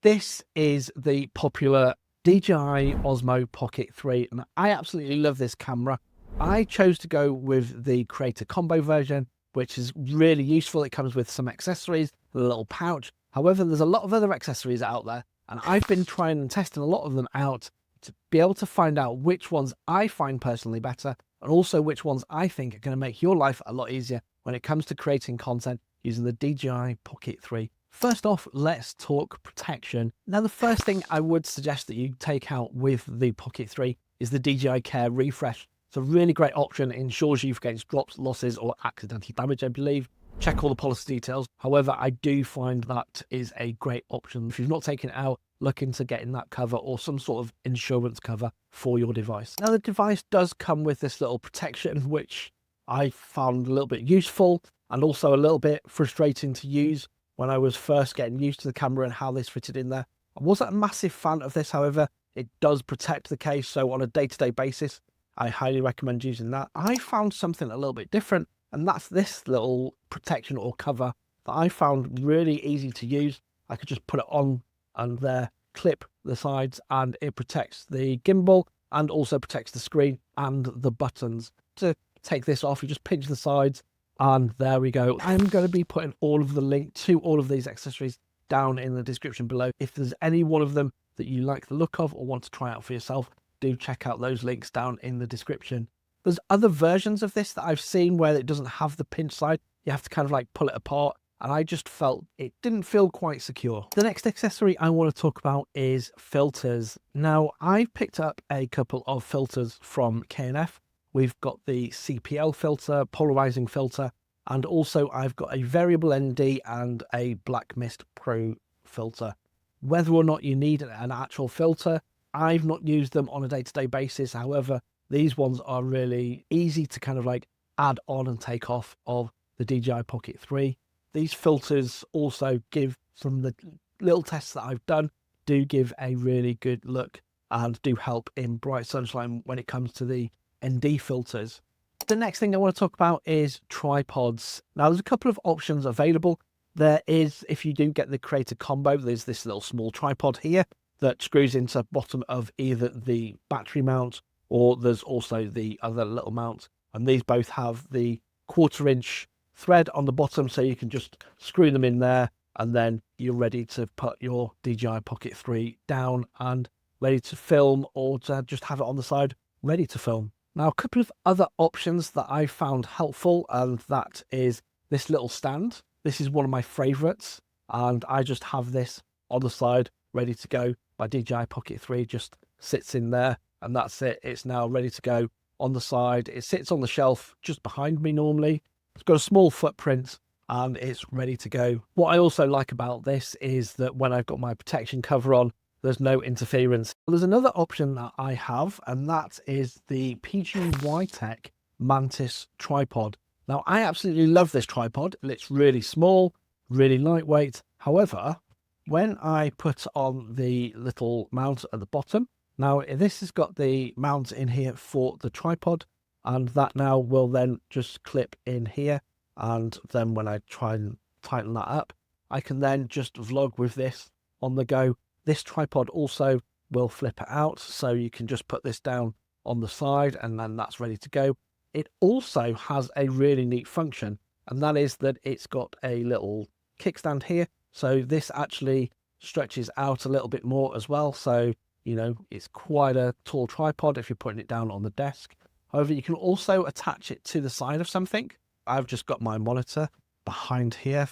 This is the popular DJI Osmo Pocket 3, and I absolutely love this camera. I chose to go with the Creator Combo version, which is really useful. It comes with some accessories, a little pouch. However, there's a lot of other accessories out there, and I've been trying and testing a lot of them out to be able to find out which ones I find personally better, and also which ones I think are going to make your life a lot easier when it comes to creating content using the DJI Pocket 3. First off, let's talk protection. Now, the first thing I would suggest that you take out with the Pocket 3 is the DJI Care Refresh. It's a really great option. It ensures you against drops, losses, or accidental damage, I believe. Check all the policy details. However, I do find that is a great option. If you've not taken it out, look into getting that cover or some sort of insurance cover for your device. Now, the device does come with this little protection, which I found a little bit useful and also a little bit frustrating to use when I was first getting used to the camera and how this fitted in there. I wasn't a massive fan of this, however, it does protect the case. So on a day-to-day basis, I highly recommend using that. I found something a little bit different, and that's this little protection or cover that I found really easy to use. I could just put it on and there, clip the sides, and it protects the gimbal and also protects the screen and the buttons. To take this off, you just pinch the sides, and there we go. I'm going to be putting all of the link to all of these accessories down in the description below. If there's any one of them that you like the look of or want to try out for yourself, do check out those links down in the description. There's other versions of this that I've seen where it doesn't have the pinch side. You have to kind of like pull it apart, and I just felt it didn't feel quite secure. The next accessory I want to talk about is filters. Now, I've picked up a couple of filters from K&F. We've got the CPL filter, polarizing filter, and also I've got a variable ND and a Black Mist Pro filter. Whether or not you need an actual filter, I've not used them on a day-to-day basis. However, these ones are really easy to kind of like add on and take off of the DJI Pocket 3. These filters also give, from the little tests that I've done, do give a really good look and do help in bright sunshine when it comes to the ND filters. The next thing I want to talk about is tripods. Now, there's a couple of options available. There is, if you do get the Creator Combo, there's this little small tripod here that screws into the bottom of either the battery mount, or there's also the other little mount. And these both have the 1/4 inch thread on the bottom, so you can just screw them in there, and then you're ready to put your DJI Pocket 3 down and ready to film, or to just have it on the side ready to film. Now, a couple of other options that I found helpful, and that is this little stand. This is one of my favorites, and I just have this on the side ready to go. My DJI Pocket 3 just sits in there, and that's it. It's now ready to go on the side. It sits on the shelf just behind me normally. It's got a small footprint, and it's ready to go. What I also like about this is that when I've got my protection cover on, there's no interference. There's another option that I have, and that is the PGY Tech Mantis tripod. Now, I absolutely love this tripod. It's really small, really lightweight. However, when I put on the little mount at the bottom, now this has got the mount in here for the tripod, and that now will then just clip in here. And then when I try and tighten that up, I can then just vlog with this on the go. This tripod also will flip it out, so you can just put this down on the side, and then that's ready to go. It also has a really neat function, and that is that it's got a little kickstand here. So this actually stretches out a little bit more as well. So, you know, it's quite a tall tripod if you're putting it down on the desk. However, you can also attach it to the side of something. I've just got my monitor behind here,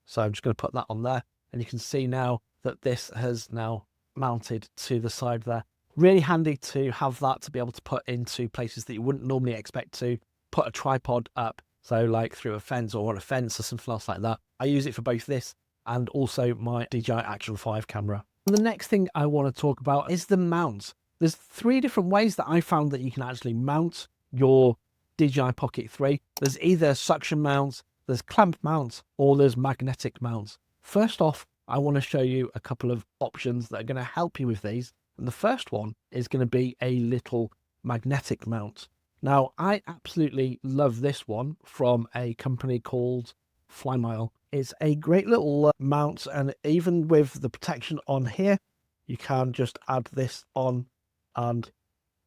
so I'm just going to put that on there, and you can see now that this has now mounted to the side there. Really handy to have that to be able to put into places that you wouldn't normally expect to put a tripod up. So like through a fence or on a fence or something else like that. I use it for both this and also my DJI Action 5 camera. And the next thing I want to talk about is the mount. There's 3 different ways that I found that you can actually mount your DJI Pocket 3. There's either suction mounts, there's clamp mounts, or there's magnetic mounts. First off, I want to show you a couple of options that are going to help you with these. And the first one is going to be a little magnetic mount. Now, I absolutely love this one from a company called Flymile. It's a great little mount, and even with the protection on here, you can just add this on, and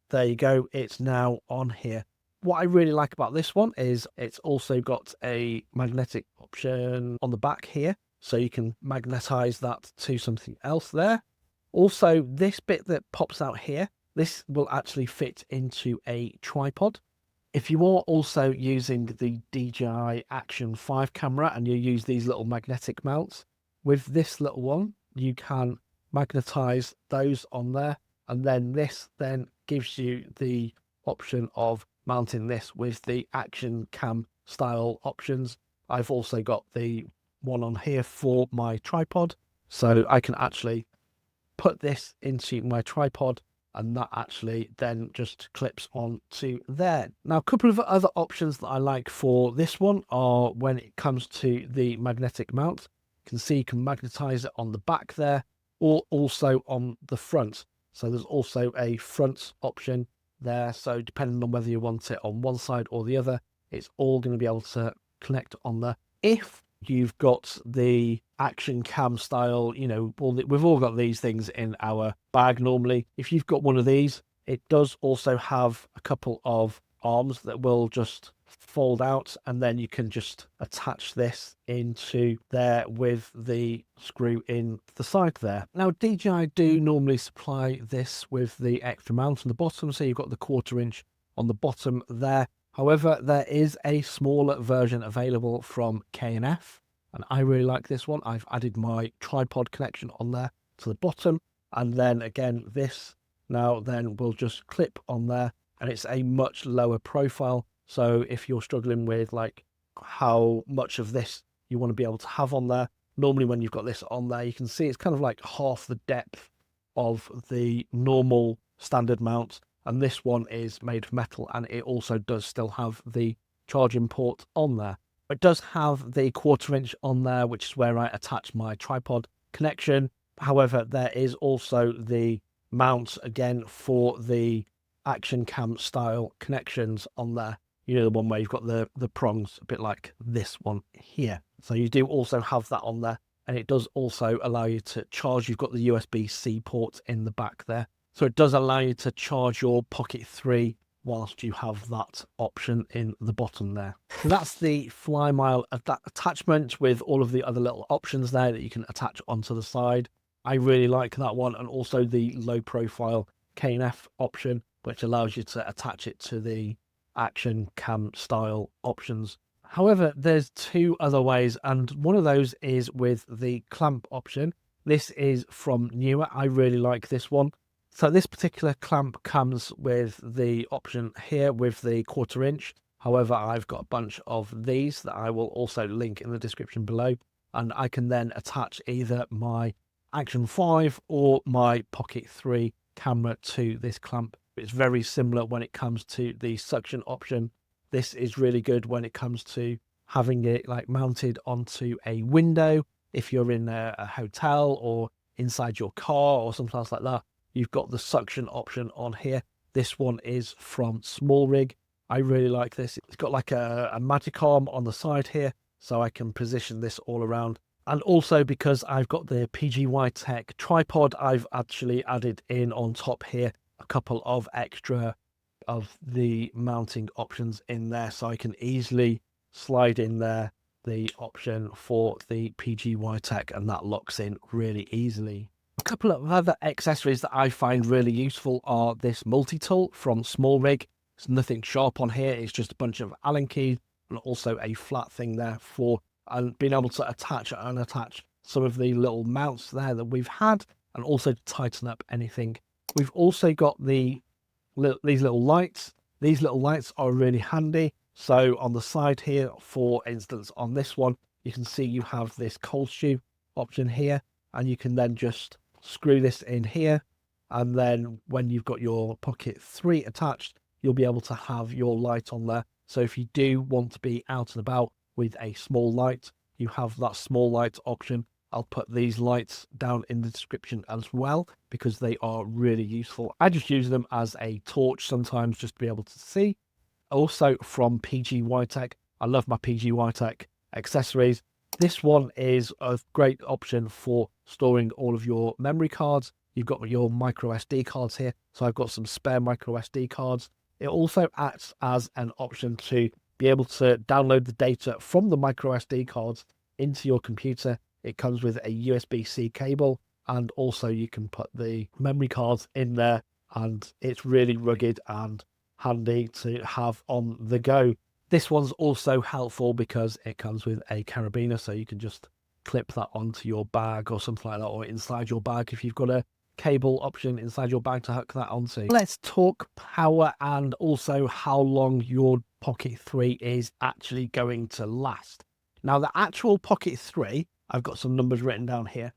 there you go, it's now on here. What I really like about this one is it's also got a magnetic option on the back here, so you can magnetize that to something else there. Also, this bit that pops out here, this will actually fit into a tripod. If you are also using the DJI Action 5 camera and you use these little magnetic mounts, with this little one, you can magnetize those on there, and then this then gives you the option of mounting this with the Action Cam style options. I've also got the one on here for my tripod, so I can actually put this into my tripod, and that actually then just clips on to there. Now, a couple of other options that I like for this one are when it comes to the magnetic mount. You can see you can magnetize it on the back there, or also on the front. So there's also a front option there. So depending on whether you want it on one side or the other, it's all going to be able to connect on there. If you've got the Action Cam style, you know, we've all got these things in our bag normally. If you've got one of these, it does also have a couple of arms that will just fold out, and then you can just attach this into there with the screw in the side there. Now, DJI do normally supply this with the extra mount on the bottom, so you've got the 1/4 inch on the bottom there. However, there is a smaller version available from K&F, and I really like this one. I've added my tripod connection on there to the bottom, and then again, this now then will just clip on there, and it's a much lower profile. So if you're struggling with like how much of this you want to be able to have on there, normally when you've got this on there, you can see it's kind of like half the depth of the normal standard mount. And this one is made of metal, and it also does still have the charging port on there. It does have the 1/4 inch on there, which is where I attach my tripod connection. However, there is also the mount again for the Action Cam style connections on there. You know, the one where you've got the prongs, a bit like this one here. So you do also have that on there, and it does also allow you to charge. You've got the USB-C port in the back there. So it does allow you to charge your Pocket 3 whilst you have that option in the bottom there. So that's the Fly Mile attachment with all of the other little options there that you can attach onto the side. I really like that one, and also the low profile K&F option, which allows you to attach it to the Action Cam style options. However, there's two other ways, and one of those is with the clamp option. This is from Newer. I really like this one. So this particular clamp comes with the option here with the 1/4 inch. However, I've got a bunch of these that I will also link in the description below, and I can then attach either my Action 5 or my Pocket 3 camera to this clamp. It's very similar when it comes to the suction option. This is really good when it comes to having it like mounted onto a window. If you're in a hotel or inside your car or something else like that, you've got the suction option on here. This one is from Small Rig. I really like this. It's got like a magic arm on the side here, so I can position this all around. And also because I've got the PGY Tech tripod, I've actually added in on top here a couple of extra of the mounting options in there, so I can easily slide in there the option for the PGY Tech, and that locks in really easily. A couple of other accessories that I find really useful are this multi-tool from Small Rig. There's nothing sharp on here, it's just a bunch of Allen keys and also a flat thing there for being able to attach and unattach some of the little mounts there that we've had, and also to tighten up anything. We've also got these little lights. These little lights are really handy. So on the side here, for instance, on this one, you can see you have this cold shoe option here, and you can then just screw this in here, and then when you've got your Pocket 3 attached, you'll be able to have your light on there. So if you do want to be out and about with a small light, you have that small light option. I'll put these lights down in the description as well, because they are really useful. I just use them as a torch sometimes just to be able to see. Also from PGY Tech, I love my PGY Tech accessories. This one is a great option for storing all of your memory cards. You've got your micro SD cards here. So I've got some spare micro SD cards. It also acts as an option to be able to download the data from the micro SD cards into your computer. It comes with a USB-C cable, and also you can put the memory cards in there, and it's really rugged and handy to have on the go. This one's also helpful because it comes with a carabiner, so you can just clip that onto your bag or something like that, or inside your bag if you've got a cable option inside your bag to hook that onto. Let's talk power and also how long your Pocket 3 is actually going to last. Now, the actual Pocket 3, I've got some numbers written down here,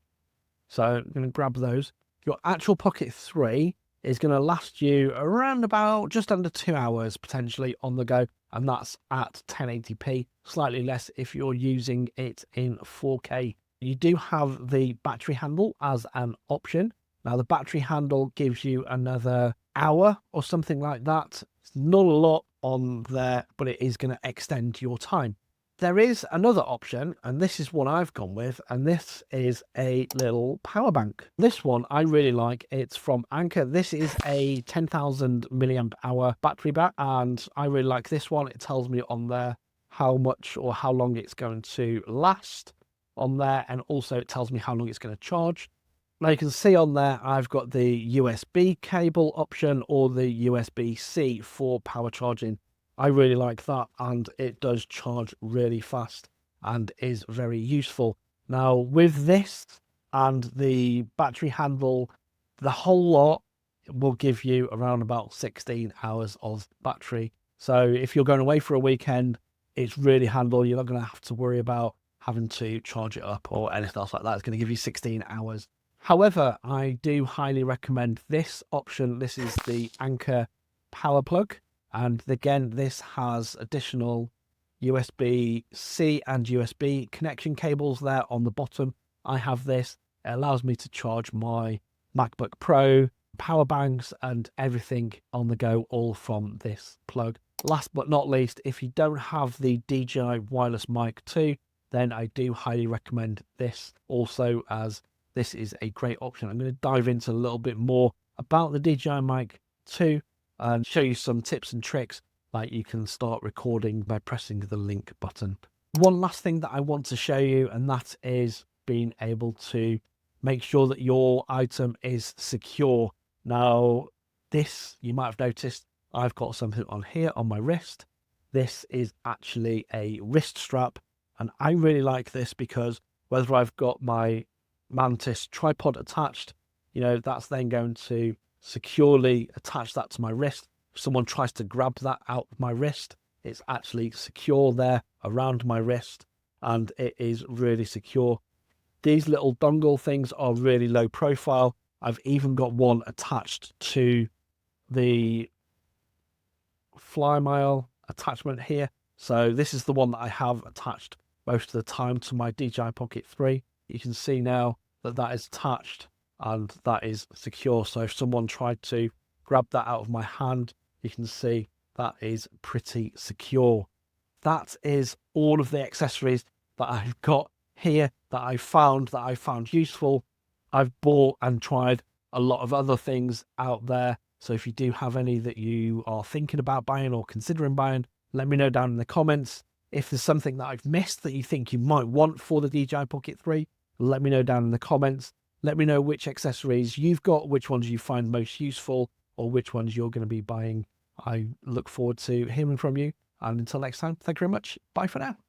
so I'm going to grab those. Your actual Pocket 3 is going to last you around about just under 2 hours potentially on the go, and that's at 1080p, slightly less if you're using it in 4K. You do have the battery handle as an option. Now, the battery handle gives you another hour or something like that. It's not a lot on there, but it is going to extend your time. There is another option, and this is what I've gone with, and this is a little power bank. This one I really like. It's from Anker. This is a 10,000 milliamp hour battery back, and I really like this one. It tells me on there how much or how long it's going to last on there, and also it tells me how long it's going to charge. Now you can see on there, I've got the USB cable option or the USB-C for power charging. I really like that, and it does charge really fast and is very useful. Now, with this and the battery handle, the whole lot will give you around about 16 hours of battery. So if you're going away for a weekend, it's really handy. You're not going to have to worry about having to charge it up or anything else like that. It's going to give you 16 hours. However, I do highly recommend this option. This is the Anker power plug. And again, this has additional USB-C and USB connection cables there on the bottom. I have this. It allows me to charge my MacBook Pro, power banks, and everything on the go, all from this plug. Last but not least, if you don't have the DJI Wireless Mic 2, then I do highly recommend this also, as this is a great option. I'm going to dive into a little bit more about the DJI Mic 2 and show you some tips and tricks like you can start recording by pressing the link button. One last thing that I want to show you, and that is being able to make sure that your item is secure. Now, this, you might have noticed, I've got something on here on my wrist. This is actually a wrist strap, and I really like this because whether I've got my Mantis tripod attached, you know, that's then going to securely attach that to my wrist. If someone tries to grab that out of my wrist, it's actually secure there around my wrist, and it is really secure. These little dongle things are really low profile. I've even got one attached to the fly mile attachment here. So this is the one that I have attached most of the time to my DJI Pocket 3. You can see now that that is attached and that is secure. So if someone tried to grab that out of my hand, you can see that is pretty secure. That is all of the accessories that I've got here that I found useful. I've bought and tried a lot of other things out there. So if you do have any that you are thinking about buying or considering buying, let me know down in the comments. If there's something that I've missed that you think you might want for the DJI Pocket 3, let me know down in the comments. Let me know which accessories you've got, which ones you find most useful, or which ones you're going to be buying. I look forward to hearing from you. And until next time, thank you very much. Bye for now.